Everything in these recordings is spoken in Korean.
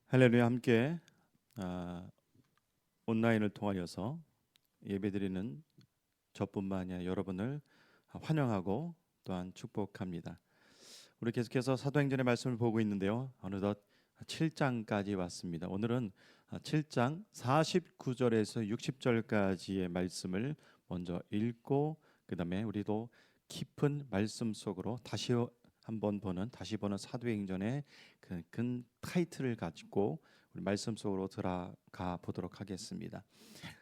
할렐루야. 함께 온라인을 통하여서 예배드리는 저뿐만 아니라 여러분을 환영하고 또한 축복합니다. 우리 계속해서 사도행전의 말씀을 보고 있는데요. 어느덧 7장까지 왔습니다. 오늘은 7장 49절에서 60절까지의 말씀을 먼저 읽고 그다음에 우리도 깊은 말씀 속으로 다시 보는 사도행전의 큰 타이틀을 가지고 우리 말씀 속으로 들어가 보도록 하겠습니다.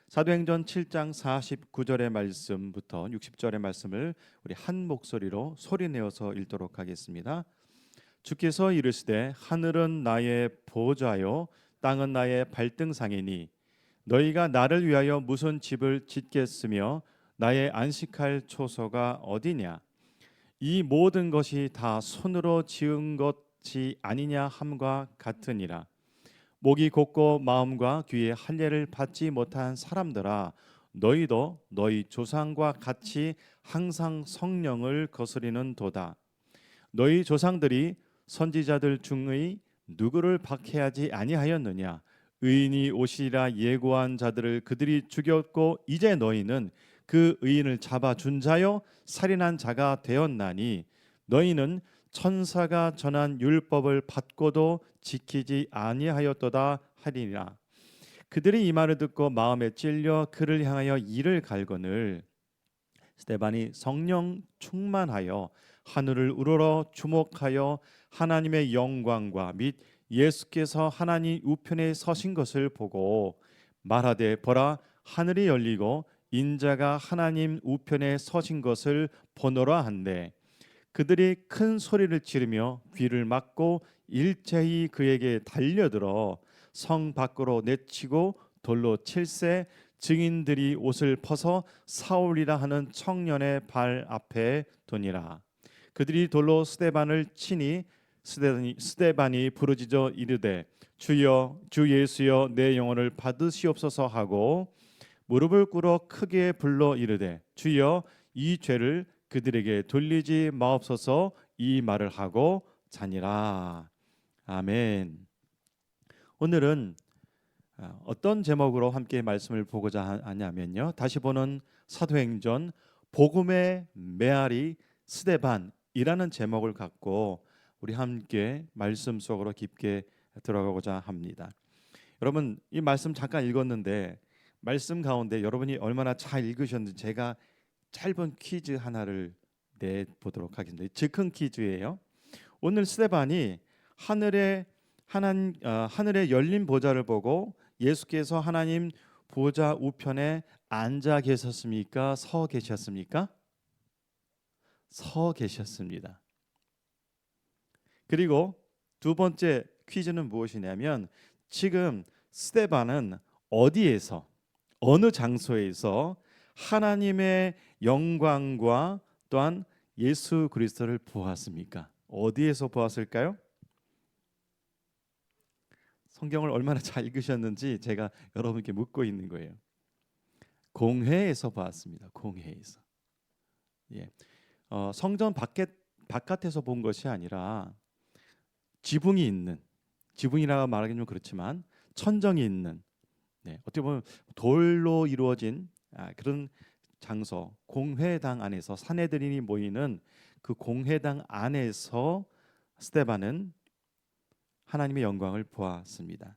사도행전 7장 49절의 말씀부터 60절의 말씀을 우리 한 목소리로 소리내어서 읽도록 하겠습니다. 주께서 이르시되 하늘은 나의 보좌요 땅은 나의 발등상이니 너희가 나를 위하여 무슨 집을 짓겠으며 나의 안식할 초소가 어디냐. 이 모든 것이 다 손으로 지은 것이 아니냐 함과 같으니라. 목이 곧고 마음과 귀에 할례를 받지 못한 사람들아, 너희도 너희 조상과 같이 항상 성령을 거스리는 도다. 너희 조상들이 선지자들 중의 누구를 박해하지 아니하였느냐. 의인이 오시리라 예고한 자들을 그들이 죽였고 이제 너희는 그 의인을 잡아준 자요 살인한 자가 되었나니 너희는 천사가 전한 율법을 받고도 지키지 아니하였도다 하리라. 그들이 이 말을 듣고 마음에 찔려 그를 향하여 이를 갈거늘 스데반이 성령 충만하여 하늘을 우러러 주목하여 하나님의 영광과 및 예수께서 하나님 우편에 서신 것을 보고 말하되 보라 하늘이 열리고 인자가 하나님 우편에 서신 것을 보노라 한데 그들이 큰 소리를 지르며 귀를 막고 일제히 그에게 달려들어 성 밖으로 내치고 돌로 칠세 증인들이 옷을 벗어 사울이라 하는 청년의 발 앞에 두니라. 그들이 돌로 스데반을 치니 스데반이 부르짖어 이르되 주여 주 예수여 내 영혼을 받으시옵소서 하고 무릎을 꿇어 크게 불러 이르되 주여 이 죄를 그들에게 돌리지 마옵소서. 이 말을 하고 자니라. 아멘. 오늘은 어떤 제목으로 함께 말씀을 보고자 하냐면요, 다시 보는 사도행전 복음의 메아리 스데반이라는 제목을 갖고 우리 함께 말씀 속으로 깊게 들어가고자 합니다. 여러분, 이 말씀 잠깐 읽었는데 말씀 가운데 여러분이 얼마나 잘 읽으셨는지 제가 짧은 퀴즈 하나를 내보도록 하겠습니다. 즉흥 퀴즈예요. 오늘 스데반이 하늘의 열린 보좌를 보고 예수께서 하나님 보좌 우편에 앉아 계셨습니까? 서 계셨습니까? 서 계셨습니다. 그리고 두 번째 퀴즈는 무엇이냐면 지금 스데반은 어디에서 어느 장소에서 하나님의 영광과 또한 예수 그리스도를 보았습니까? 어디에서 보았을까요? 성경을 얼마나 잘 읽으셨는지 제가 여러분께 묻고 있는 거예요. 공회에서 보았습니다. 공회에서. 예. 성전 바깥에서 본 것이 아니라 지붕이 있는, 지붕이라고 말하기는 좀 그렇지만 천정이 있는, 어떻게 보면 돌로 이루어진 그런 장소, 공회당 안에서 사내들인이 모이는 그 공회당 안에서 스데반은 하나님의 영광을 보았습니다.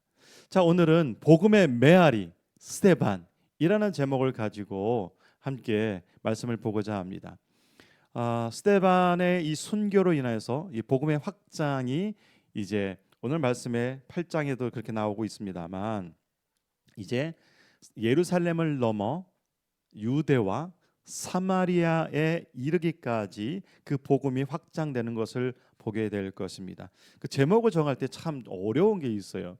자, 오늘은 복음의 메아리 스데반이라는 제목을 가지고 함께 말씀을 보고자 합니다. 스데반의 이 순교로 인해서 이 복음의 확장이 이제 오늘 말씀의 8장에도 그렇게 나오고 있습니다만 이제 예루살렘을 넘어 유대와 사마리아에 이르기까지 그 복음이 확장되는 것을 보게 될 것입니다. 그 제목을 정할 때 참 어려운 게 있어요.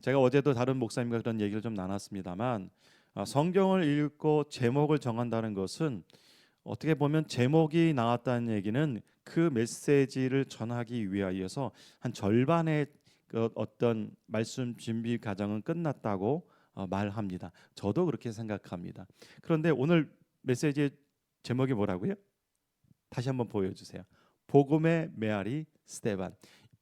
제가 어제도 다른 목사님과 그런 얘기를 좀 나눴습니다만 성경을 읽고 제목을 정한다는 것은 어떻게 보면 제목이 나왔다는 얘기는 그 메시지를 전하기 위하여서 한 절반의 어떤 말씀 준비 과정은 끝났다고 말합니다. 저도 그렇게 생각합니다. 그런데 오늘 메시지의 제목이 뭐라고요? 다시 한번 보여주세요. 복음의 메아리 스데반.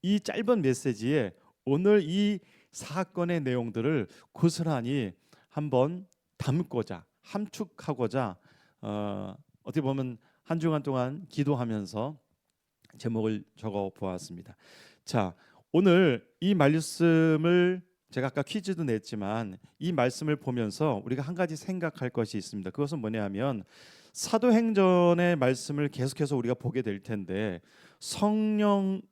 이 짧은 메시지에 오늘 이 사건의 내용들을 고스란히 한번 담고자 함축하고자 어떻게 보면 한 주간 동안 기도하면서 제목을 적어 보았습니다. 자, 오늘 이 말씀을 제가 아까 퀴즈도 냈지만 이 말씀을 보면서 우리가 한 가지 생각할 것이 있습니다. 그것은 뭐냐면 사도행전의 말씀을 계속해서 우리가 보게 될 텐데 성령으로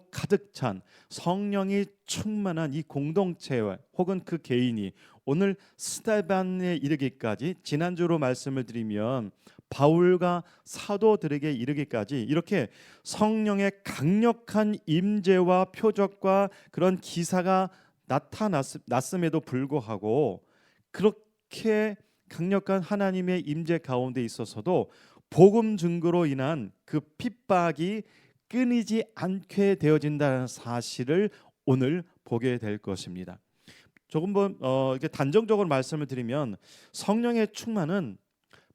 가득 찬 성령이 충만한 이 공동체와 혹은 그 개인이 오늘 스데반에 이르기까지 지난주로 말씀을 드리면 바울과 사도들에게 이르기까지 이렇게 성령의 강력한 임재와 표적과 그런 기사가 나타났음에도 불구하고 그렇게 강력한 하나님의 임재 가운데 있어서도 복음 증거로 인한 그 핍박이 끊이지 않게 되어진다는 사실을 오늘 보게 될 것입니다. 조금 이렇게 단정적으로 말씀을 드리면 성령의 충만은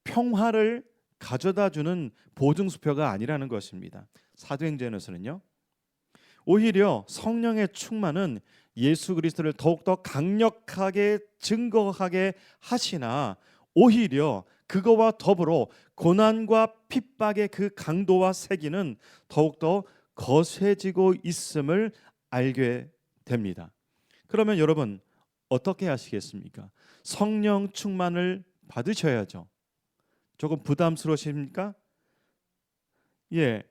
평화를 가져다 주는 보증수표가 아니라는 것입니다. 사도행전에서는요. 오히려 성령의 충만은 예수 그리스도를 더욱더 강력하게 증거하게 하시나 오히려 그거와 더불어 고난과 핍박의 그 강도와 세기는 더욱더 거세지고 있음을 알게 됩니다. 그러면 여러분 어떻게 하시겠습니까? 성령 충만을 받으셔야죠. 조금 부담스러우십니까? 예.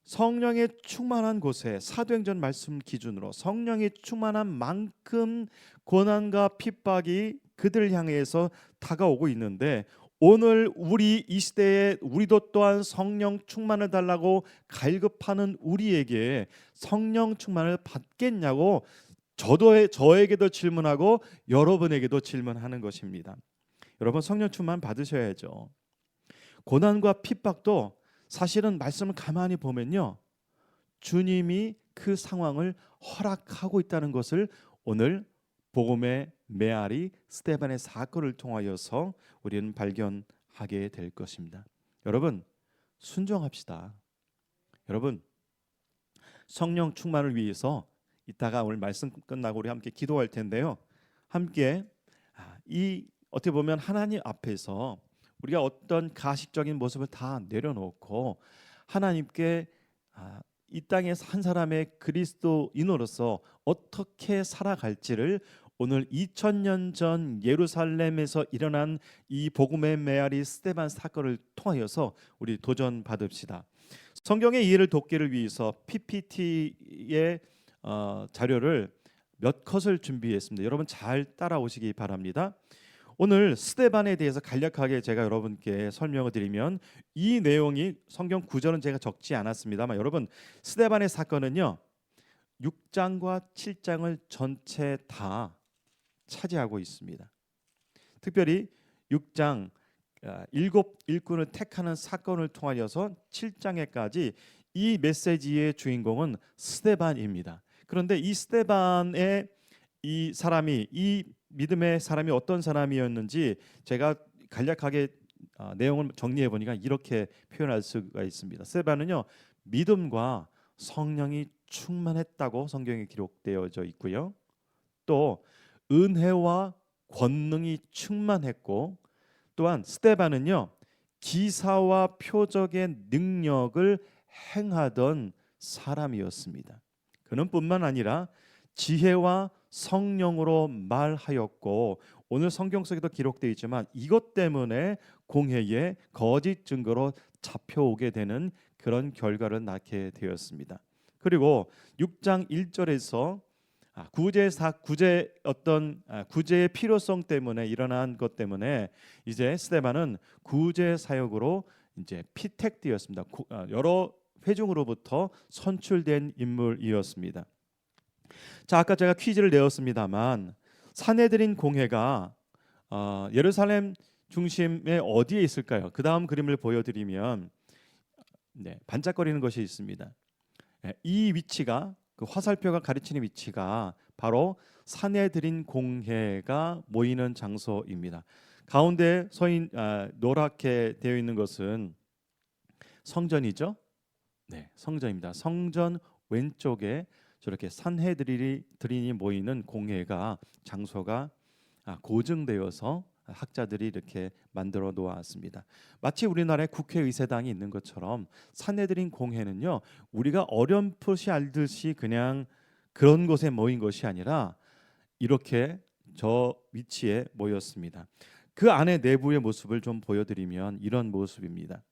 성령의 충만한 곳에 사도행전 말씀 기준으로 성령이 충만한 만큼 고난과 핍박이 그들 향해서 다가오고 있는데 오늘 우리 이 시대에 우리도 또한 성령 충만을 달라고 갈급하는 우리에게 성령 충만을 받겠냐고 저에게도 질문하고 여러분에게도 질문하는 것입니다. 여러분 성령 충만 받으셔야죠. 고난과 핍박도 사실은 말씀을 가만히 보면요, 주님이 그 상황을 허락하고 있다는 것을 오늘 복음의 메아리 스데반의 사건을 통하여서 우리는 발견하게 될 것입니다. 여러분 순종합시다. 여러분 성령 충만을 위해서 이따가 오늘 말씀 끝나고 우리 함께 기도할 텐데요. 함께 이 어떻게 보면 하나님 앞에서 우리가 어떤 가식적인 모습을 다 내려놓고 하나님께 이 땅에서 한 사람의 그리스도인으로서 어떻게 살아갈지를 오늘 2000년 전 예루살렘에서 일어난 이 복음의 메아리 스데반 사건을 통하여서 우리 도전 받읍시다. 성경의 이해를 돕기를 위해서 PPT의 자료를 몇 컷을 준비했습니다. 여러분 잘 따라오시기 바랍니다. 오늘 스데반에 대해서 간략하게 제가 여러분께 설명을 드리면 이 내용이 성경 구절은 제가 적지 않았습니다만 여러분 스데반의 사건은요 6장과 7장을 전체 다 차지하고 있습니다. 특별히 6장 7 일꾼을 택하는 사건을 통하여서 7장에까지 이 메시지의 주인공은 스데반입니다. 그런데 이 스데반의 이 사람이 이 믿음의 사람이 어떤 사람이었는지 제가 간략하게 내용을 정리해 보니까 이렇게 표현할 수가 있습니다. 스데반은요 믿음과 성령이 충만했다고 성경에 기록되어져 있고요. 또 은혜와 권능이 충만했고 또한 스데반은요 기사와 표적의 능력을 행하던 사람이었습니다. 그는 뿐만 아니라 지혜와 성령으로 말하였고 오늘 성경 속에도 기록되어 있지만 이것 때문에 공회에 거짓 증거로 잡혀오게 되는 그런 결과를 낳게 되었습니다. 그리고 6장 1절에서 구제의 필요성 때문에 일어난 것 때문에 이제 스데반은 구제 사역으로 이제 피택되었습니다. 여러 회중으로부터 선출된 인물이었습니다. 자, 아까 제가 퀴즈를 내었습니다만 산헤드린 공회가 예루살렘 중심에 어디에 있을까요? 그 다음 그림을 보여드리면 반짝거리는 것이 있습니다. 이 위치가 그 화살표가 가르치는 위치가 바로 산헤드린 공회가 모이는 장소입니다. 가운데 노랗게 되어 있는 것은 성전이죠. 네, 성전입니다. 성전 왼쪽에 저렇게 산헤드린이 모이는 공회가 장소가 고증되어서 학자들이 이렇게 만들어 놓았습니다. 마치 우리나라에 국회의사당이 있는 것처럼 산헤드린 공회는요, 우리가 어렴풋이 알듯이 그냥 그런 곳에 모인 것이 아니라 이렇게 저 위치에 모였습니다. 그 안에 내부의 모습을 좀 보여드리면 이런 모습입니다.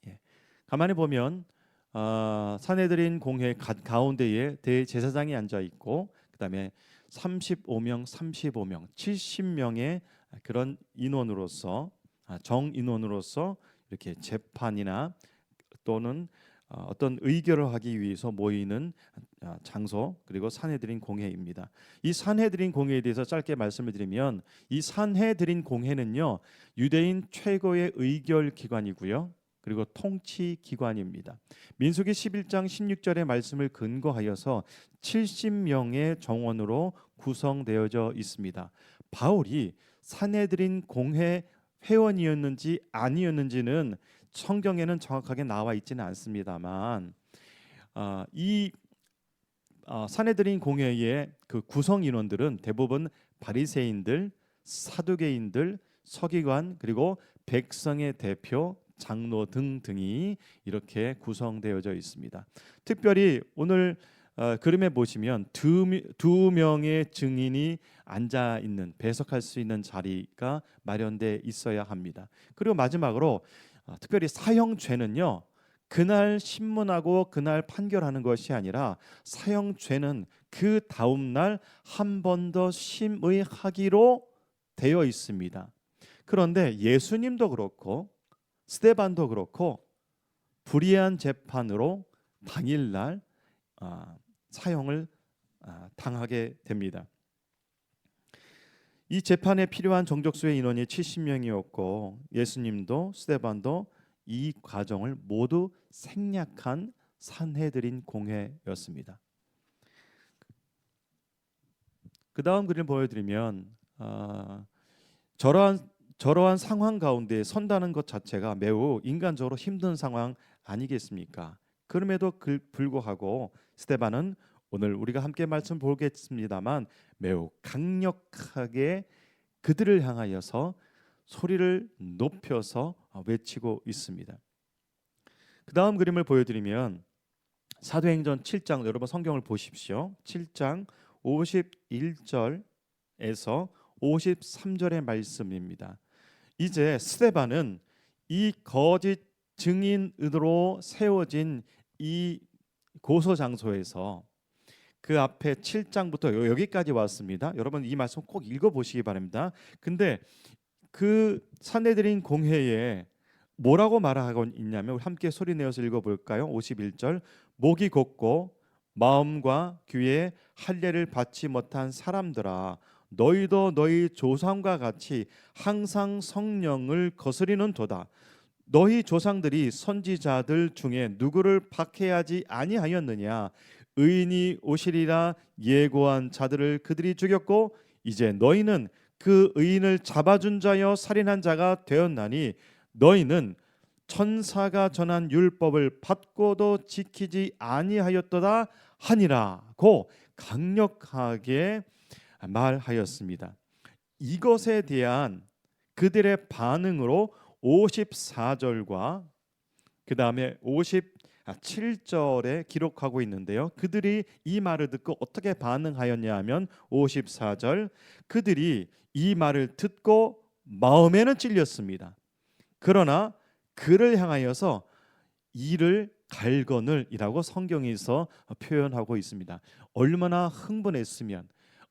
예. 가만히 보면 산헤드린 공회 가운데에 대제사장이 앉아 있고, 그다음에 35명, 70명의 그런 인원으로서 정인원으로서 이렇게 재판이나 또는 어떤 의결을 하기 위해서 모이는 장소, 그리고 산헤드린 공회입니다. 이 산헤드린 공회에 대해서 짧게 말씀을 드리면, 이 산헤드린 공회는요, 유대인 최고의 의결 기관이고요, 그리고 통치 기관입니다. 민수기 11장 16절의 말씀을 근거하여서 70명의 정원으로 구성되어져 있습니다. 바울이 산헤드린 공회 회원이었는지 아니었는지는 성경에는 정확하게 나와 있지는 않습니다만, 이 산헤드린 공회의 그 구성 인원들은 대부분 바리새인들, 사두개인들, 서기관, 그리고 백성의 대표, 장로 등등이 이렇게 구성되어져 있습니다. 특별히 오늘 그림에 보시면 두 명의 증인이 앉아 있는, 배석할 수 있는 자리가 마련돼 있어야 합니다. 그리고 마지막으로 특별히 사형죄는요, 그날 신문하고 그날 판결하는 것이 아니라 사형죄는 그 다음 날 한 번 더 심의하기로 되어 있습니다. 그런데 예수님도 그렇고 스데반도 그렇고 불의한 재판으로 당일날 사형을 당하게 됩니다. 이 재판에 필요한 정족수의 인원이 70명이었고 예수님도 스데반도 이 과정을 모두 생략한 산헤드린 공회였습니다. 그 다음 그림을 보여드리면 저러한 상황 가운데 선다는 것 자체가 매우 인간적으로 힘든 상황 아니겠습니까? 그럼에도 불구하고 스데반은 오늘 우리가 함께 말씀 보겠습니다만 매우 강력하게 그들을 향하여서 소리를 높여서 외치고 있습니다. 그 다음 그림을 보여드리면 사도행전 7장, 여러분 성경을 보십시오. 7장 51절에서 53절의 말씀입니다. 이제 스데반은 이 거짓 증인으로 세워진 이 고소 장소에서 그 앞에 7장부터 여기까지 왔습니다. 여러분 이 말씀 꼭 읽어보시기 바랍니다. 근데 그 산헤드린 공회에 뭐라고 말하고 있냐면 우리 함께 소리 내어서 읽어볼까요? 51절 목이 곧고 마음과 귀에 할례를 받지 못한 사람들아 너희도 너희 조상과 같이 항상 성령을 거스리는 도다. 너희 조상들이 선지자들 중에 누구를 박해하지 아니하였느냐? 의인이 오시리라 예고한 자들을 그들이 죽였고 이제 너희는 그 의인을 잡아준 자여 살인한 자가 되었나니 너희는 천사가 전한 율법을 받고도 지키지 아니하였도다 하니라고 강력하게 말하였습니다. 이것에 대한 그들의 반응으로 54절과 그 다음에 57절에 기록하고 있는데요. 그들이 이 말을 듣고 어떻게 반응하였냐 하면 54절 그들이 이 말을 듣고 마음에는 찔렸습니다. 그러나 그를 향하여서 이를 갈거늘이라고 성경에서 표현하고 있습니다. 얼마나 흥분했으면,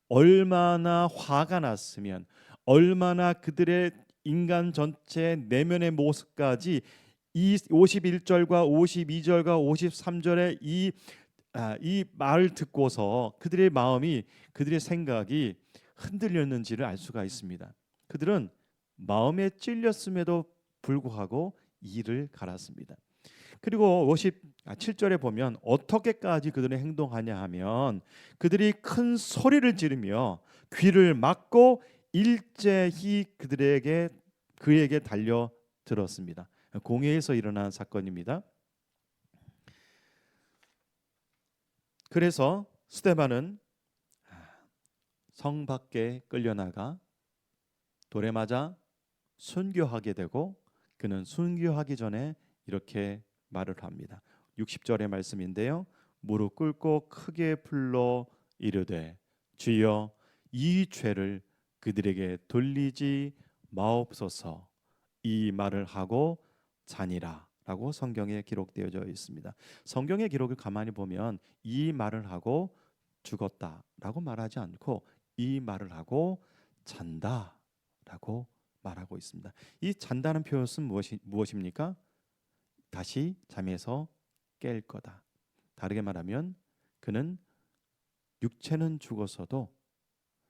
얼마나 화가 났으면, 얼마나 그들의 인간 전체 내면의 모습까지 이 51절과 52절과 53절의 이 말을 듣고서 그들의 마음이, 그들의 생각이 흔들렸는지를 알 수가 있습니다. 그들은 마음에 찔렸음에도 불구하고 이를 갈았습니다. 그리고 57절에 보면 어떻게까지 그들은 행동하냐 하면 그들이 큰 소리를 지르며 귀를 막고 일제히 그에게 달려들었습니다. 공회에서 일어난 사건입니다. 그래서 스데반은 성 밖에 끌려나가 돌에 맞아 순교하게 되고, 그는 순교하기 전에 이렇게 말을 합니다. 60절의 말씀인데요. 무릎 꿇고 크게 불러 이르되 주여 이 죄를 그들에게 돌리지 마옵소서. 이 말을 하고 자니라 라고 성경에 기록되어져 있습니다. 성경의 기록을 가만히 보면 이 말을 하고 죽었다라고 말하지 않고 이 말을 하고 잔다라고 말하고 있습니다. 이 잔다는 표현은 무엇입니까? 다시 잠에서 깰 거다. 다르게 말하면 그는 육체는 죽었어도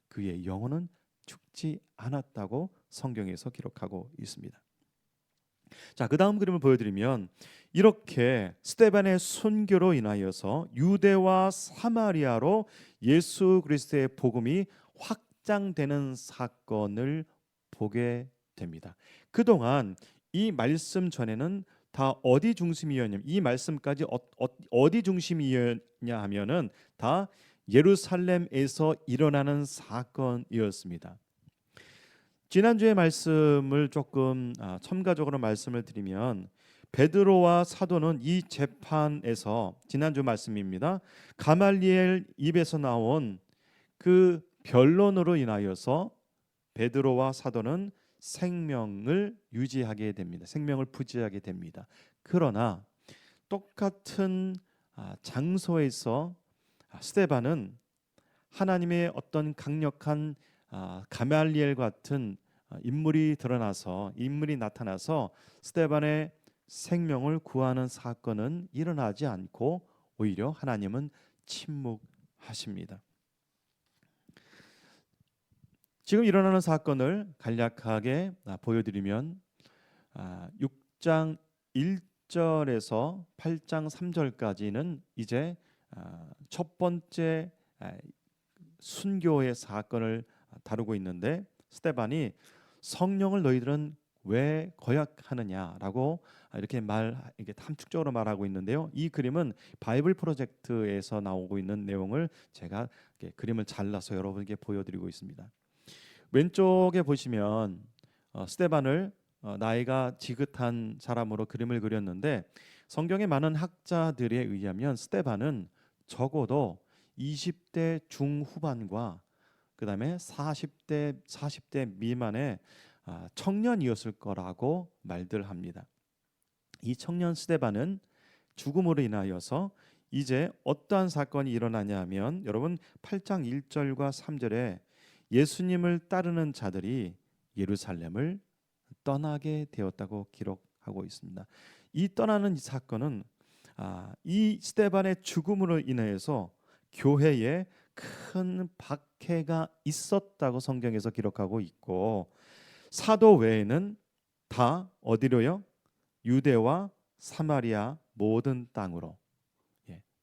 그의 영혼은 죽지 않았다고 성경에서 기록하고 있습니다. 자, 그 다음 그림을 보여드리면 이렇게 스데반의 순교로 인하여서 유대와 사마리아로 예수 그리스도의 복음이 확장되는 사건을 보게 됩니다. 그동안 이 말씀 전에는 다 어디 중심이었냐면, 이 말씀까지 어디 중심이었냐 하면은 다 예루살렘에서 일어나는 사건이었습니다. 지난주의 말씀을 조금 첨가적으로 말씀을 드리면, 베드로와 사도는 이 재판에서, 지난주 말씀입니다, 가말리엘 입에서 나온 그 변론으로 인하여서 베드로와 사도는 생명을 유지하게 됩니다. 생명을 부지하게 됩니다. 그러나 똑같은 장소에서 스데반은 하나님의 어떤 강력한 가말리엘 같은 인물이 나타나서 스데반의 생명을 구하는 사건은 일어나지 않고 오히려 하나님은 침묵하십니다. 지금 일어나는 사건을 간략하게 보여드리면 6장 1절에서 8장 3절까지는 이제 첫 번째 순교의 사건을 다루고 있는데, 스데반이 성령을 너희들은 왜 거역하느냐라고 이렇게 함축적으로 말하고 있는데요. 이 그림은 바이블 프로젝트에서 나오고 있는 내용을 제가 그림을 잘라서 여러분께 보여드리고 있습니다. 왼쪽에 보시면 스데반을 나이가 지긋한 사람으로 그림을 그렸는데, 성경의 많은 학자들에 의하면 스데반은 적어도 20대 중후반과 그다음에 40대 미만의 청년이었을 거라고 말들 합니다. 이 청년 스데반은 죽음으로 인하여서 이제 어떠한 사건이 일어나냐면, 여러분 8장 1절과 3절에 예수님을 따르는 자들이 예루살렘을 떠나게 되었다고 기록하고 있습니다. 이 떠나는 이 사건은 이 스데반의 죽음으로 인해서 교회에 큰 박해가 있었다고 성경에서 기록하고 있고, 사도 외에는 다 어디로요? 유대와 사마리아 모든 땅으로,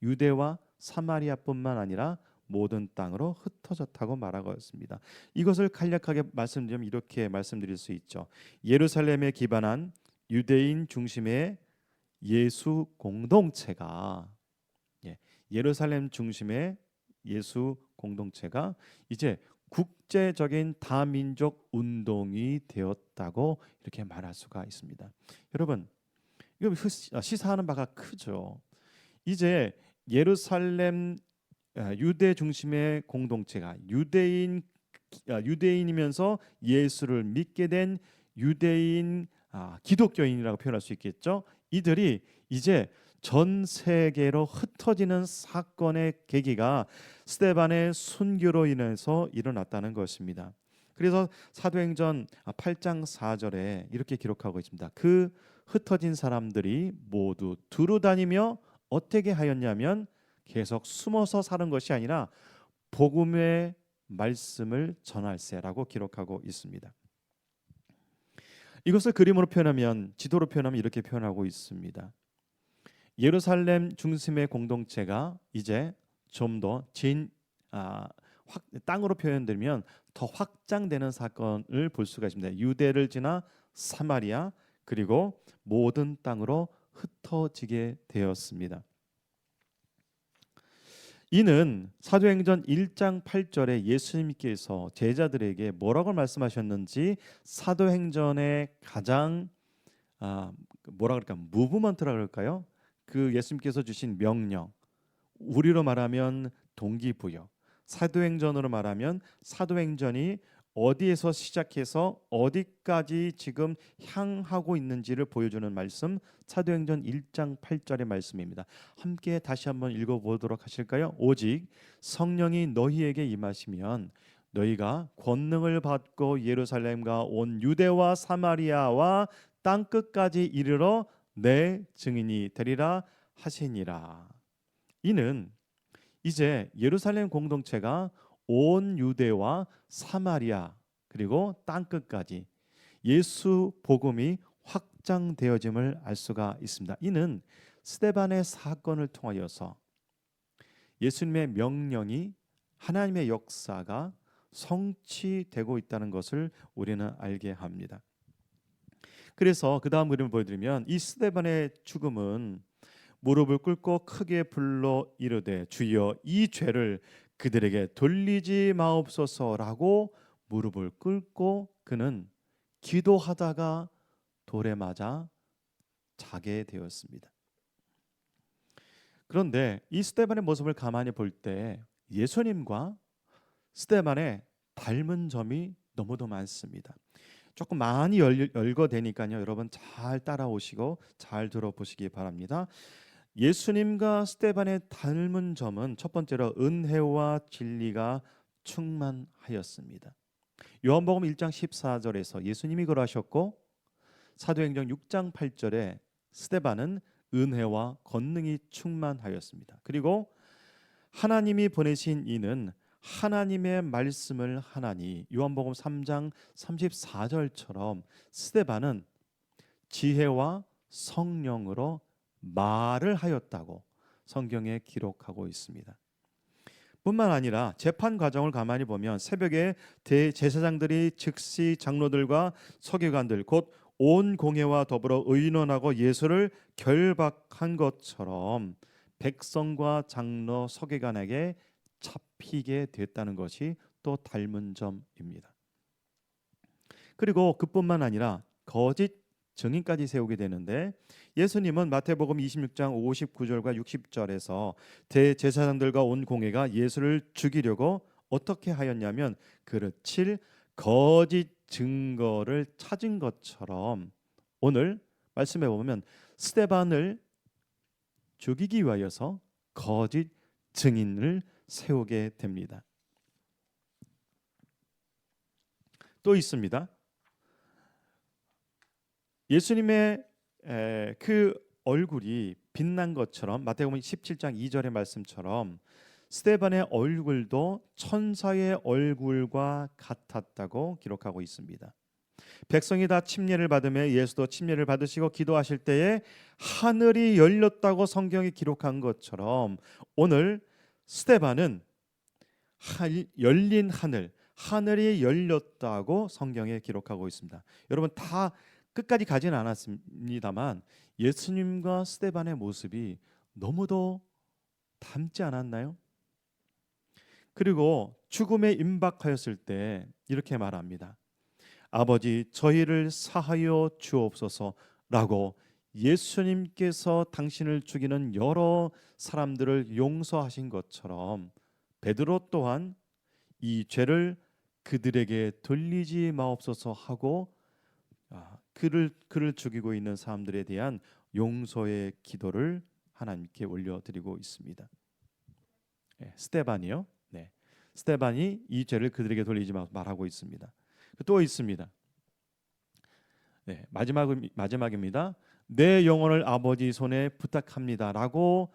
유대와 사마리아뿐만 아니라 모든 땅으로 흩어졌다고 말하고 있습니다. 이것을 간략하게 말씀드리면 이렇게 말씀드릴 수 있죠. 예루살렘에 기반한 유대인 중심의 예수 공동체가, 예루살렘 중심의 예수 공동체가 이제 국제적인 다민족 운동이 되었다고 이렇게 말할 수가 있습니다. 여러분, 이거 시사하는 바가 크죠. 이제 예루살렘 유대 중심의 공동체가 유대인이면서 예수를 믿게 된 유대인 기독교인이라고 표현할 수 있겠죠. 이들이 이제 전 세계로 흩어지는 사건의 계기가 스데반의 순교로 인해서 일어났다는 것입니다. 그래서 사도행전 8장 4절에 이렇게 기록하고 있습니다. 그 흩어진 사람들이 모두 두루 다니며 어떻게 하였냐면 계속 숨어서 사는 것이 아니라 복음의 말씀을 전할세라고 기록하고 있습니다. 이것을 그림으로 표현하면, 지도로 표현하면 이렇게 표현하고 있습니다. 예루살렘 중심의 공동체가 이제 좀 더 땅으로 표현되면 더 확장되는 사건을 볼 수가 있습니다. 유대를 지나 사마리아 그리고 모든 땅으로 흩어지게 되었습니다. 이는 사도행전 1장 8절에 예수님께서 제자들에게 뭐라고 말씀하셨는지 사도행전의 가장 뭐라 그럴까 무브먼트라 그럴까요? 그 예수님께서 주신 명령, 우리로 말하면 동기부여, 사도행전으로 말하면 사도행전이 어디에서 시작해서 어디까지 지금 향하고 있는지를 보여주는 말씀, 사도행전 1장 8절의 말씀입니다. 함께 다시 한번 읽어보도록 하실까요? 오직 성령이 너희에게 임하시면 너희가 권능을 받고 예루살렘과 온 유대와 사마리아와 땅 끝까지 이르러 내 증인이 되리라 하시니라. 이는 이제 예루살렘 공동체가 온 유대와 사마리아 그리고 땅 끝까지 예수 복음이 확장되어짐을 알 수가 있습니다. 이는 스데반의 사건을 통하여서 예수님의 명령이 하나님의 역사가 성취되고 있다는 것을 우리는 알게 합니다. 그래서 그 다음 그림을 보여드리면 이 스데반의 죽음은 무릎을 꿇고 크게 불러 이르되 주여 이 죄를 그들에게 돌리지 마옵소서라고 무릎을 꿇고 그는 기도하다가 돌에 맞아 자게 되었습니다. 그런데 이 스데반의 모습을 가만히 볼 때 예수님과 스데반의 닮은 점이 너무도 많습니다. 조금 많이 열거되니까요. 여러분 잘 따라오시고 잘 들어보시기 바랍니다. 예수님과 스데반의 닮은 점은 첫 번째로 은혜와 진리가 충만하였습니다. 요한복음 1장 14절에서 예수님이 그러하셨고 사도행전 6장 8절에 스데반은 은혜와 권능이 충만하였습니다. 그리고 하나님이 보내신 이는 하나님의 말씀을 하나니 요한복음 3장 34절처럼 스데반은 지혜와 성령으로 말을 하였다고 성경에 기록하고 있습니다. 뿐만 아니라 재판 과정을 가만히 보면 새벽에 대제사장들이 즉시 장로들과 서기관들 곧 온 공회와 더불어 의논하고 예수를 결박한 것처럼 백성과 장로 서기관에게 잡히게 됐다는 것이 또 닮은 점입니다. 그리고 그뿐만 아니라 거짓 증인까지 세우게 되는데 예수님은 마태복음 26장 59절과 60절에서 대제사장들과 온 공회가 예수를 죽이려고 어떻게 하였냐면 그를 칠 거짓 증거를 찾은 것처럼 오늘 말씀해 보면 스데반을 죽이기 위하여서 거짓 증인을 세우게 됩니다. 또 있습니다. 예수님의 그 얼굴이 빛난 것처럼 마태복음 17장 2절의 말씀처럼 스데반의 얼굴도 천사의 얼굴과 같았다고 기록하고 있습니다. 백성이 다 침례를 받으며 예수도 침례를 받으시고 기도하실 때에 하늘이 열렸다고 성경이 기록한 것처럼 오늘 스데반은 열린 하늘이 열렸다고 성경에 기록하고 있습니다. 여러분 다 끝까지 가지는 않았습니다만 예수님과 스데반의 모습이 너무도 닮지 않았나요? 그리고 죽음에 임박하였을 때 이렇게 말합니다. 아버지 저희를 사하여 주옵소서라고 예수님께서 당신을 죽이는 여러 사람들을 용서하신 것처럼 베드로 또한 이 죄를 그들에게 돌리지 마옵소서 하고 그를 죽이고 있는 사람들에 대한 용서의 기도를 하나님께 올려드리고 있습니다. 스데반이요. 네, 스데반이 이 죄를 그들에게 돌리지 말하고 있습니다. 또 있습니다. 네, 마지막입니다. 내 영혼을 아버지 손에 부탁합니다라고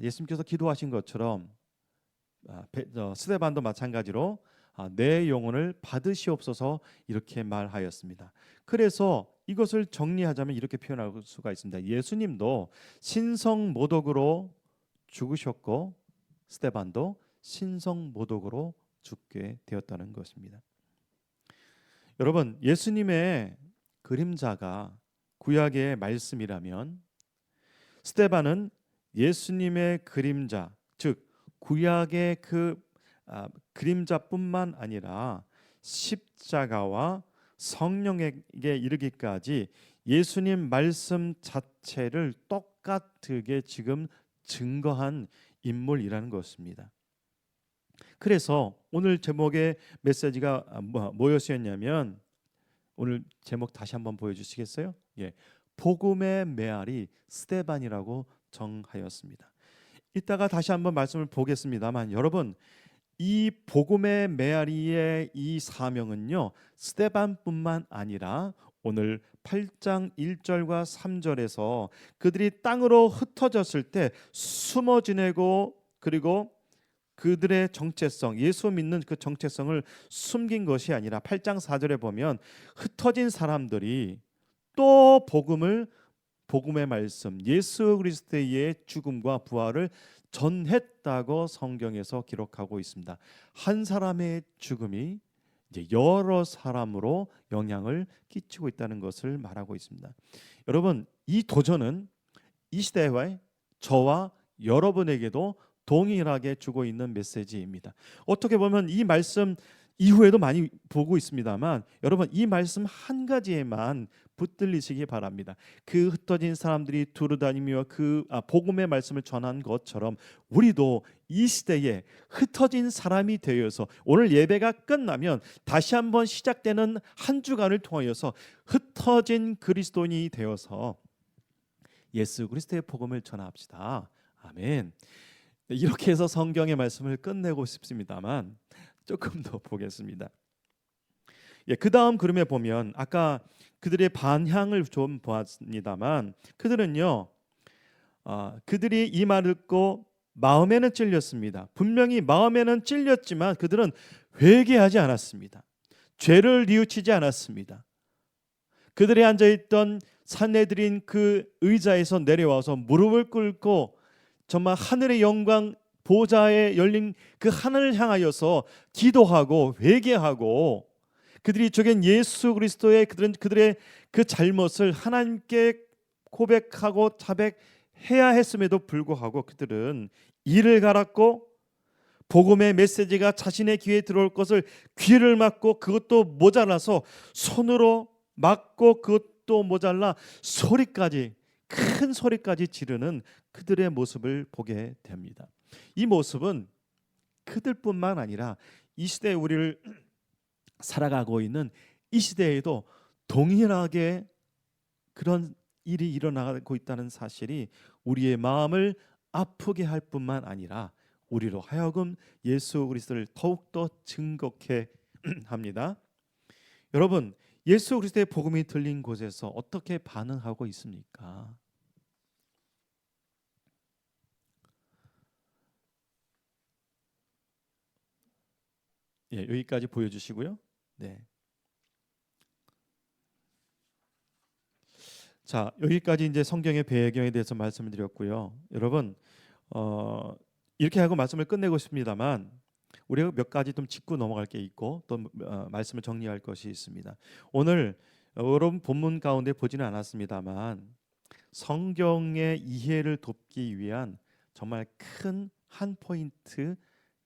예수님께서 기도하신 것처럼 스데반도 마찬가지로 내 영혼을 받으시옵소서 이렇게 말하였습니다. 그래서 이것을 정리하자면 이렇게 표현할 수가 있습니다. 예수님도 신성모독으로 죽으셨고 스데반도 신성모독으로 죽게 되었다는 것입니다. 여러분 예수님의 그림자가 구약의 말씀이라면 스데반은 예수님의 그림자 즉 구약의 그 그림자뿐만 아니라 십자가와 성령에게 이르기까지 예수님 말씀 자체를 똑같게 지금 증거한 인물이라는 것입니다. 그래서 오늘 제목의 메시지가 뭐였냐면, 오늘 제목 다시 한번 보여주시겠어요? 예, 복음의 메아리 스데반이라고 정하였습니다. 이따가 다시 한번 말씀을 보겠습니다만, 여러분, 이 복음의 메아리의 이 사명은요, 스데반뿐만 아니라 오늘 8장 1절과 3절에서 그들이 땅으로 흩어졌을 때 숨어 지내고, 그리고 그들의 정체성, 예수 믿는 그 정체성을 숨긴 것이 아니라 8장 4절에 보면 흩어진 사람들이 또 복음의 말씀, 예수 그리스도의 죽음과 부활을 전했다고 성경에서 기록하고 있습니다. 한 사람의 죽음이 이제 여러 사람으로 영향을 끼치고 있다는 것을 말하고 있습니다. 여러분, 이 도전은 이 시대와 저와 여러분에게도 동일하게 주고 있는 메시지입니다. 어떻게 보면 이 말씀 이후에도 많이 보고 있습니다만, 여러분, 이 말씀 한 가지에만 붙들리시기 바랍니다. 그 흩어진 사람들이 두루다니며 복음의 말씀을 전한 것처럼 우리도 이 시대에 흩어진 사람이 되어서 오늘 예배가 끝나면 다시 한번 시작되는 한 주간을 통하여서 흩어진 그리스도인이 되어서 예수 그리스도의 복음을 전합시다. 아멘. 이렇게 해서 성경의 말씀을 끝내고 싶습니다만 조금 더 보겠습니다. 그 다음 그림에 보면 아까 그들의 반향을 좀 보았습니다만, 그들은요, 그들이 이 말을 듣고 마음에는 찔렸습니다. 분명히 마음에는 찔렸지만 그들은 회개하지 않았습니다. 죄를 뉘우치지 않았습니다. 그들이 앉아있던 산헤드린 그 의자에서 내려와서 무릎을 꿇고 정말 하늘의 영광 보좌에 열린 그 하늘을 향하여서 기도하고 회개하고, 그들이 저겐 예수 그리스도의 그들의 그 잘못을 하나님께 고백하고 자백해야 했음에도 불구하고 그들은 이를 갈았고 복음의 메시지가 자신의 귀에 들어올 것을 귀를 막고, 그것도 모자라서 손으로 막고, 그것도 모자라 큰 소리까지 지르는 그들의 모습을 보게 됩니다. 이 모습은 그들뿐만 아니라 이 시대에 우리를 살아가고 있는 이 시대에도 동일하게 그런 일이 일어나고 있다는 사실이 우리의 마음을 아프게 할 뿐만 아니라 우리로 하여금 예수 그리스도를 더욱더 증거케 합니다. 여러분, 예수 그리스도의 복음이 들린 곳에서 어떻게 반응하고 있습니까? 여기까지 보여주시고요. 네. 자, 여기까지 이제 성경의 배경에 대해서 말씀을 드렸고요. 여러분, 이렇게 하고 말씀을 끝내고 싶습니다만, 우리가 몇 가지 좀 짚고 넘어갈 게 있고 또 말씀을 정리할 것이 있습니다. 오늘 여러분 본문 가운데 보지는 않았습니다만, 성경의 이해를 돕기 위한 정말 큰 한 포인트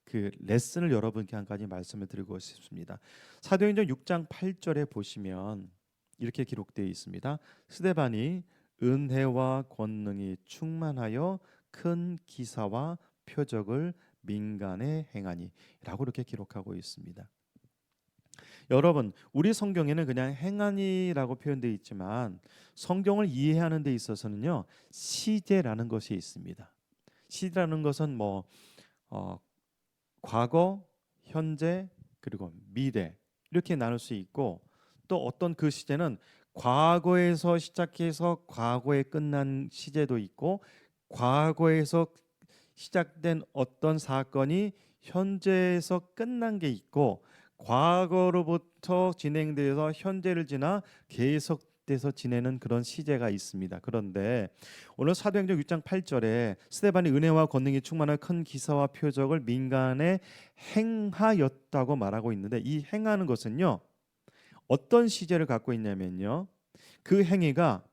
그 레슨을 여러분께 한 가지 말씀을 드리고 싶습니다. 사도행전 6장 8절에 보시면 이렇게 기록되어 있습니다. 스데반이 은혜와 권능이 충만하여 큰 기사와 표적을 민간에 행하니 라고 이렇게 기록하고 있습니다. 여러분, 우리 성경에는 그냥 행하니라고 표현되어 있지만 성경을 이해하는 데 있어서는요, 시제라는 것이 있습니다. 시제라는 것은 과거, 현재, 그리고 미래 이렇게 나눌 수 있고, 또 어떤 그 시제는 과거에서 시작해서 과거에 끝난 시제도 있고, 과거에서 시작된 어떤 사건이 현재에서 끝난 게 있고, 과거로부터 진행돼서 현재를 지나 계속돼서 지내는 그런 시제가 있습니다. 그런데 오늘 사도행전 6장 8절에 스데반이 은혜와 권능이 충만한 큰 기사와 표적을 민간에 행하였다고 말하고 있는데, 이 행하는 것은요, 어떤 시제를 갖고 있냐면요, 그 행위가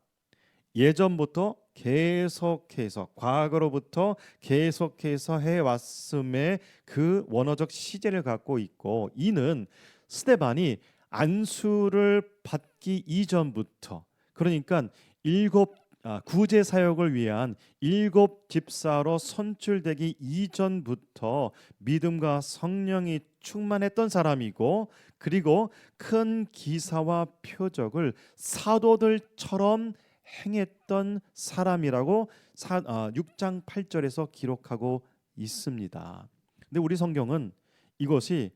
예전부터 계속해서 과거로부터 계속해서 해왔음의 그 원어적 시제를 갖고 있고, 이는 스데반이 안수를 받기 이전부터, 그러니까 구제 사역을 위한 7집사로 선출되기 이전부터 믿음과 성령이 충만했던 사람이고, 그리고 큰 기사와 표적을 사도들처럼 행했던 사람이라고 6장 8절에서 기록하고 있습니다. 근데 우리 성경은 이것이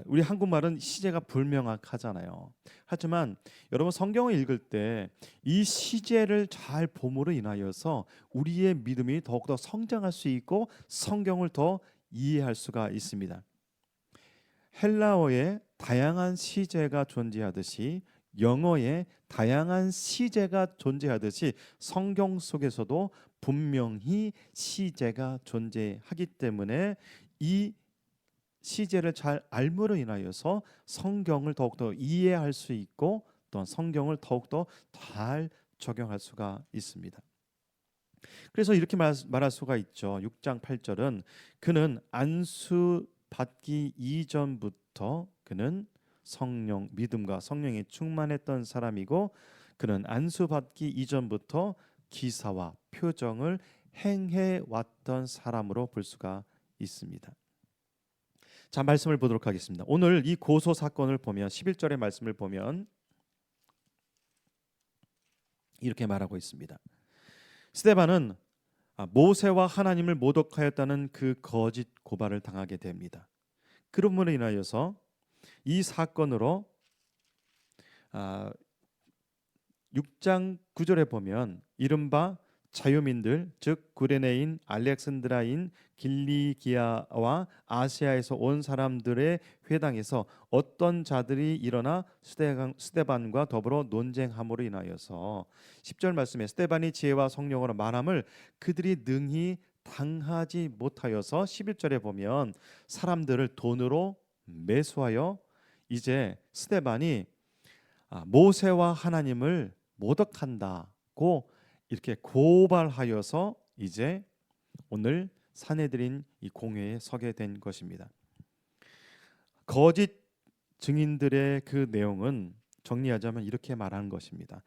우리 한국말은 시제가 불명확하잖아요. 하지만 여러분 성경을 읽을 때 이 시제를 잘 봄으로 인하여서 우리의 믿음이 더욱더 성장할 수 있고 성경을 더 이해할 수가 있습니다. 헬라어에 다양한 시제가 존재하듯이 영어에 다양한 시제가 존재하듯이 성경 속에서도 분명히 시제가 존재하기 때문에 이 시제를 잘 알므로 인하여서 성경을 더욱더 이해할 수 있고 또 성경을 더욱더 잘 적용할 수가 있습니다. 그래서 이렇게 말할 수가 있죠. 6장 8절은 그는 안수 받기 이전부터 그는 성령, 믿음과 성령에 충만했던 사람이고, 그는 안수 받기 이전부터 기사와 표정을 행해 왔던 사람으로 볼 수가 있습니다. 자, 말씀을 보도록 하겠습니다. 오늘 이 고소 사건을 보면 11절의 말씀을 보면 이렇게 말하고 있습니다. 스데반은 모세와 하나님을 모독하였다는 그 거짓 고발을 당하게 됩니다. 그러므로 인하여서 이 사건으로 6장 9절에 보면 이른바 자유민들, 즉 구레네인, 알렉산드라인, 길리기아와 아시아에서 온 사람들의 회당에서 어떤 자들이 일어나 스데반과 더불어 논쟁함으로 인하여서 10절 말씀에 스데반이 지혜와 성령으로 말함을 그들이 능히 당하지 못하여서 11절에 보면 사람들을 돈으로 매수하여 이제 스데반이 모세와 하나님을 모독한다고 이렇게 고발하여서 이제 오늘 산헤드린 이 공회에 서게 된 것입니다. 거짓 증인들의 그 내용은 정리하자면 이렇게 말하는 것입니다.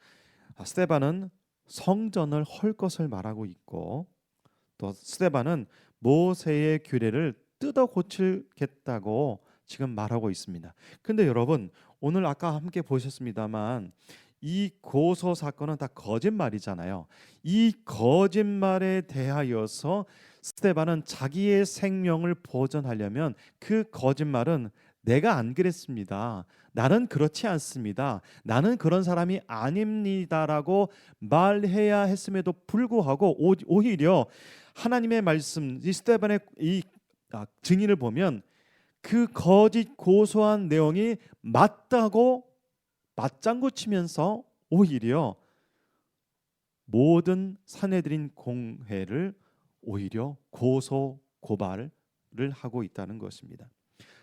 스데반은 성전을 헐 것을 말하고 있고, 또 스데반은 모세의 규례를 뜯어 고치겠다고 지금 말하고 있습니다. 근데 여러분, 오늘 아까 함께 보셨습니다만 이 고소 사건은 다 거짓말이잖아요. 이 거짓말에 대하여서 스데반은 자기의 생명을 보존하려면 그 거짓말은 내가 안 그랬습니다, 나는 그렇지 않습니다, 나는 그런 사람이 아닙니다라고 말해야 했음에도 불구하고 오히려 하나님의 말씀, 이 스데반의 이 증인을 보면 그 거짓 고소한 내용이 맞다고 맞장구 치면서 오히려 모든 산헤드린 공회를 오히려 고소 고발을 하고 있다는 것입니다.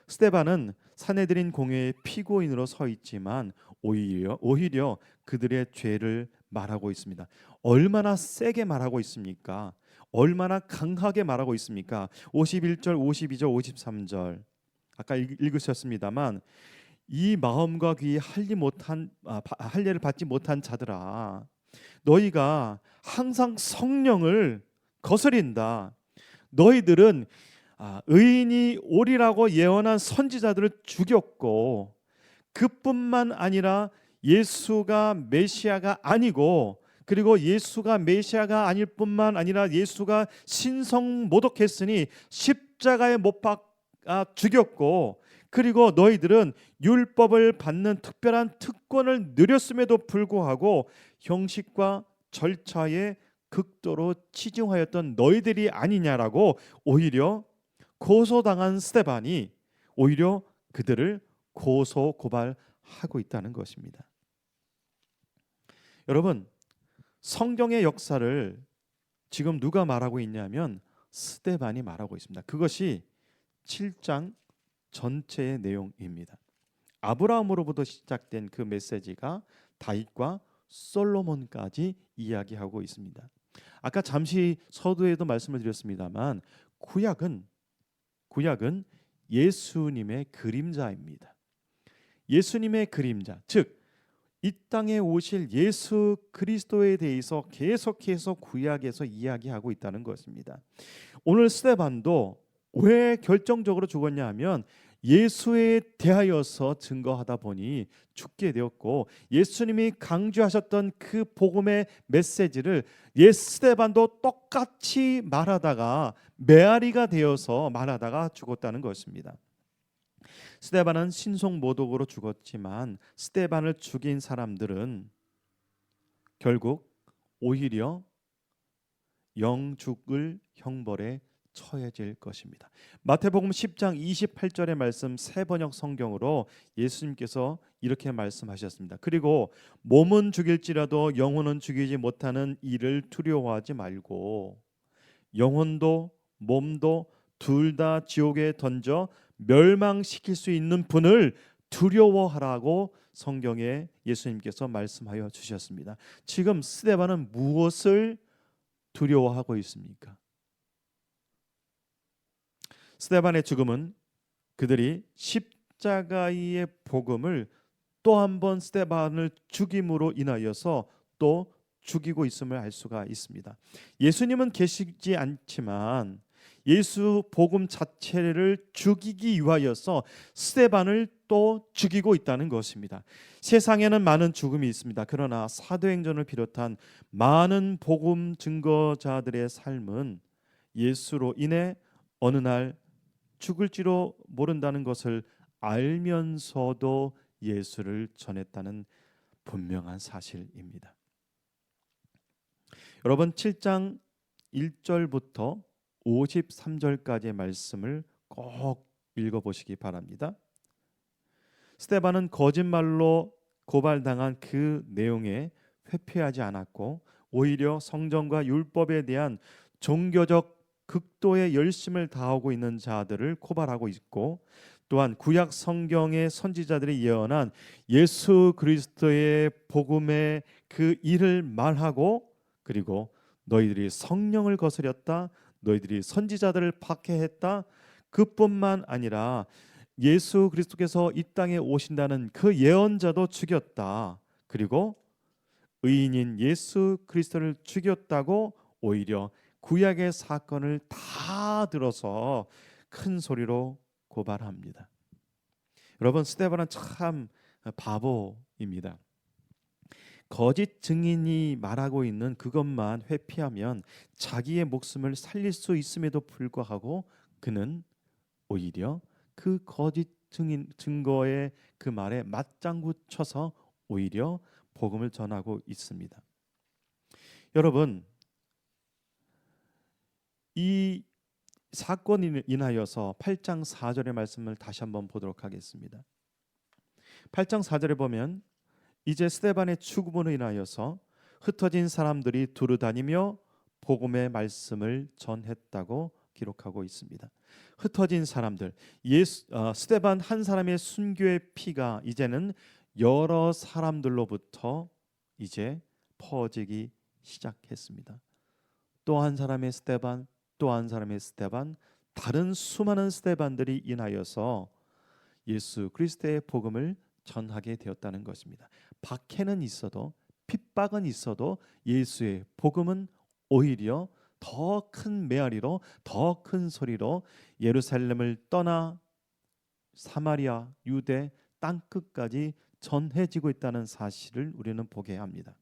스데반은 산헤드린 공회의 피고인으로 서 있지만 오히려 그들의 죄를 말하고 있습니다. 얼마나 세게 말하고 있습니까? 얼마나 강하게 말하고 있습니까? 51절, 52절, 53절 아까 읽으셨습니다만 이 마음과 귀에 할례를 받지 못한 자들아, 너희가 항상 성령을 거스린다. 너희들은 의인이 오리라고 예언한 선지자들을 죽였고, 그뿐만 아니라 예수가 메시아가 아니고, 그리고 예수가 메시아가 아닐 뿐만 아니라 예수가 신성 모독했으니 십자가에 못 박아 죽였고, 그리고 너희들은 율법을 받는 특별한 특권을 누렸음에도 불구하고 형식과 절차에 극도로 치중하였던 너희들이 아니냐라고 오히려 고소당한 스데반이 오히려 그들을 고소 고발하고 있다는 것입니다. 여러분, 성경의 역사를 지금 누가 말하고 있냐면 스데반이 말하고 있습니다. 그것이 7장 전체의 내용입니다. 아브라함으로부터 시작된 그 메시지가 다윗과 솔로몬까지 이야기하고 있습니다. 아까 잠시 서두에도 말씀을 드렸습니다만 구약은 예수님의 그림자입니다. 예수님의 그림자, 즉 이 땅에 오실 예수 그리스도에 대해서 계속해서 구약에서 이야기하고 있다는 것입니다. 오늘 스데반도 왜 결정적으로 죽었냐 하면 예수에 대하여서 증거하다 보니 죽게 되었고, 예수님이 강조하셨던 그 복음의 메시지를 스데반도 똑같이 말하다가 메아리가 되어서 말하다가 죽었다는 것입니다. 스데반은 신속모독으로 죽었지만 스데반을 죽인 사람들은 결국 오히려 영죽을 형벌에 처해질 것입니다. 마태복음 10장 28절의 말씀 새번역 성경으로 예수님께서 이렇게 말씀하셨습니다. 그리고 몸은 죽일지라도 영혼은 죽이지 못하는 이를 두려워하지 말고 영혼도 몸도 둘 다 지옥에 던져 멸망시킬 수 있는 분을 두려워하라고 성경에 예수님께서 말씀하여 주셨습니다. 지금 스데반은 무엇을 두려워하고 있습니까? 스데반의 죽음은 그들이 십자가의 복음을 또 한 번 스데반을 죽임으로 인하여서 또 죽이고 있음을 알 수가 있습니다. 예수님은 계시지 않지만 예수 복음 자체를 죽이기 위하여서 스데반을 또 죽이고 있다는 것입니다. 세상에는 많은 죽음이 있습니다. 그러나 사도행전을 비롯한 많은 복음 증거자들의 삶은 예수로 인해 어느 날 죽을지도 모른다는 것을 알면서도 예수를 전했다는 분명한 사실입니다. 여러분 7장 1절부터 53절까지의 말씀을 꼭 읽어보시기 바랍니다. 스데반은 거짓말로 고발당한 그 내용에 회피하지 않았고 오히려 성전과 율법에 대한 종교적 극도의 열심을 다하고 있는 자들을 고발하고 있고, 또한 구약 성경의 선지자들이 예언한 예수 그리스도의 복음의 그 일을 말하고, 그리고 너희들이 성령을 거스렸다, 너희들이 선지자들을 박해했다, 그뿐만 아니라 예수 그리스도께서 이 땅에 오신다는 그 예언자도 죽였다, 그리고 의인인 예수 그리스도를 죽였다고 오히려 구약의 사건을 다 들어서 큰 소리로 고발합니다. 여러분 스데반은 참 바보입니다. 거짓 증인이 말하고 있는 그것만 회피하면 자기의 목숨을 살릴 수 있음에도 불구하고 그는 오히려 그 거짓 증거의 그 말에 맞장구 쳐서 오히려 복음을 전하고 있습니다. 여러분 이 사건에 인하여서 8장 4절의 말씀을 다시 한번 보도록 하겠습니다. 8장 4절에 보면 이제 스데반의 죽음으로 인하여서 흩어진 사람들이 두루 다니며 복음의 말씀을 전했다고 기록하고 있습니다. 흩어진 사람들, 스데반 한 사람의 순교의 피가 이제는 여러 사람들로부터 이제 퍼지기 시작했습니다. 또 한 사람의 스데반, 또 한 사람의 스데반, 다른 수많은 스데반들이 인하여서 예수 그리스도의 복음을 전하게 되었다는 것입니다. 박해는 있어도 핍박은 있어도 예수의 복음은 오히려 더 큰 메아리로 더 큰 소리로 예루살렘을 떠나 사마리아, 유대 땅끝까지 전해지고 있다는 사실을 우리는 보게 합니다.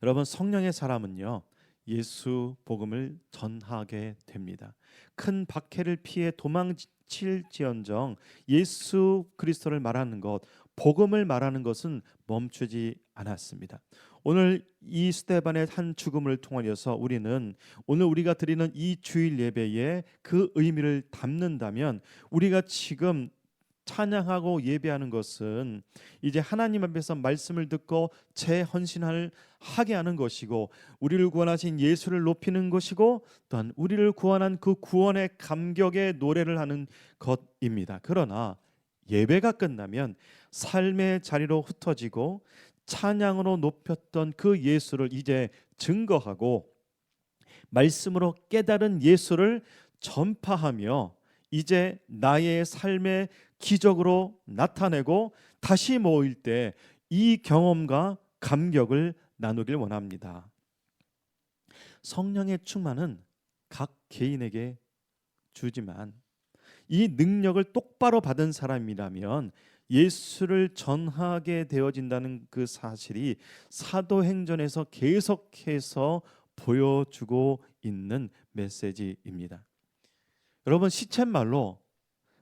여러분 성령의 사람은요 예수 복음을 전하게 됩니다. 큰 박해를 피해 도망칠지언정 예수 그리스도를 말하는 것, 복음을 말하는 것은 멈추지 않았습니다. 오늘 이 스데반의 한 죽음을 통하여서 우리는 오늘 우리가 드리는 이 주일 예배에 그 의미를 담는다면 우리가 지금 찬양하고 예배하는 것은 이제 하나님 앞에서 말씀을 듣고 재헌신을 하게 하는 것이고 우리를 구원하신 예수를 높이는 것이고 또한 우리를 구원한 그 구원의 감격의 노래를 하는 것입니다. 그러나 예배가 끝나면 삶의 자리로 흩어지고 찬양으로 높였던 그 예수를 이제 증거하고 말씀으로 깨달은 예수를 전파하며 이제 나의 삶의 기적으로 나타내고 다시 모일 때 이 경험과 감격을 나누길 원합니다. 성령의 충만은 각 개인에게 주지만 이 능력을 똑바로 받은 사람이라면 예수를 전하게 되어진다는 그 사실이 사도행전에서 계속해서 보여주고 있는 메시지입니다. 여러분, 시쳇말로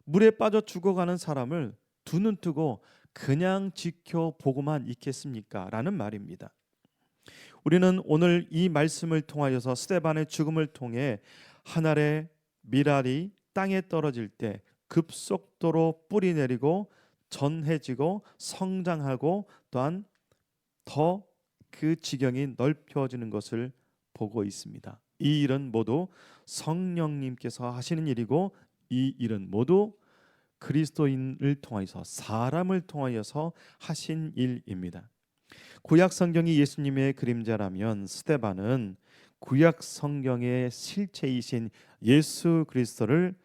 물에 빠져 죽어가는 사람을 두 눈 뜨고 그냥 지켜보고만 있겠습니까? 라는 말입니다. 우리는 오늘 이 말씀을 통하여서 스데반의 죽음을 통해 한 알의 밀알이 땅에 떨어질 때 급속도로 뿌리 내리고 전해지고 성장하고 또한 더 그 지경이 넓혀지는 것을 보고 있습니다. 이 일은 모두 성령님께서 하시는 일이고 이 일은 모두 그리스도인을 통하여서 사람을 통하여서 하신 일입니다. 구약 성경이 예수님의 그림자라면 스데반은 구약 성경의 실체이신 예수 그리스도를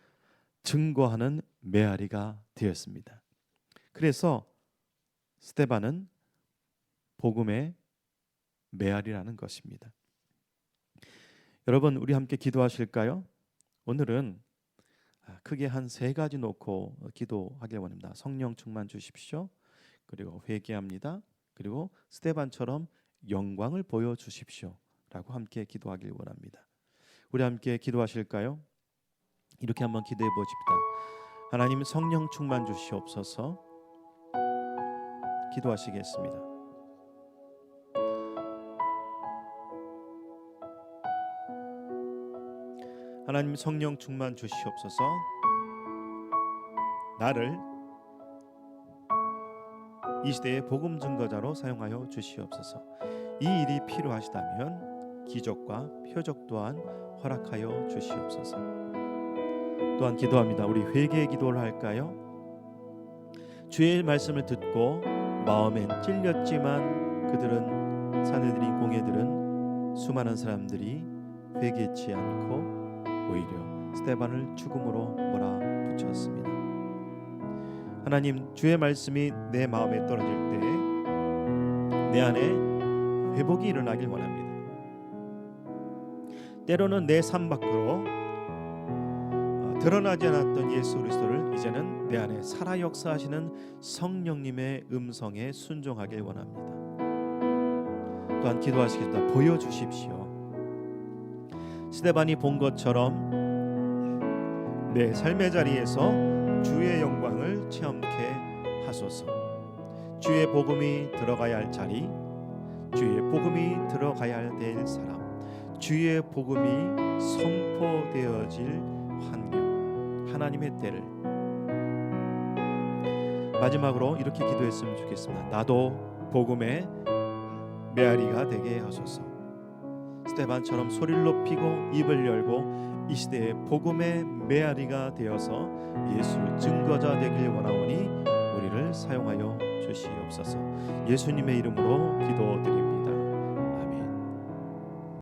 증거하는 메아리가 되었습니다. 그래서 스데반은 복음의 메아리라는 것입니다. 여러분, 우리 함께 기도하실까요? 오늘은 크게 한 세 가지 놓고 기도하길 원합니다. 성령 충만 주십시오. 그리고 회개합니다. 그리고 스데반처럼 영광을 보여주십시오 라고 함께 기도하길 원합니다. 우리 함께 기도하실까요? 이렇게 한번 기도해 보십시다. 하나님, 성령 충만 주시옵소서. 기도하시겠습니다. 하나님, 성령 충만 주시옵소서. 나를 이 시대의 복음 증거자로 사용하여 주시옵소서. 이 일이 필요하시다면 기적과 표적 또한 허락하여 주시옵소서. 또한 기도합니다. 우리 회개의 기도를 할까요? 주의 말씀을 듣고 마음엔 찔렸지만 그들은 사내들인 공회들은 수많은 사람들이 회개치 않고 오히려 스데반을 죽음으로 몰아붙였습니다. 하나님, 주의 말씀이 내 마음에 떨어질 때 내 안에 회복이 일어나길 원합니다. 때로는 내 삶 밖으로 드러나지 않았던 예수 그리스도를 이제는 내 안에 살아 역사하시는 성령님의 음성에 순종하길 원합니다. 또한 기도하시겠다. 보여주십시오. 스데반이 본 것처럼 내 삶의 자리에서 주의 영광을 체험케 하소서. 주의 복음이 들어가야 할 자리, 주의 복음이 들어가야 될 사람, 주의 복음이 선포되어질 환경, 하나님의 때를. 마지막으로 이렇게 기도했으면 좋겠습니다. 나도 복음의 메아리가 되게 하소서. 스데반처럼 소리를 높이고 입을 열고 이 시대의 복음의 메아리가 되어서 예수 증거자 되길 원하오니 우리를 사용하여 주시옵소서. 예수님의 이름으로 기도드립니다.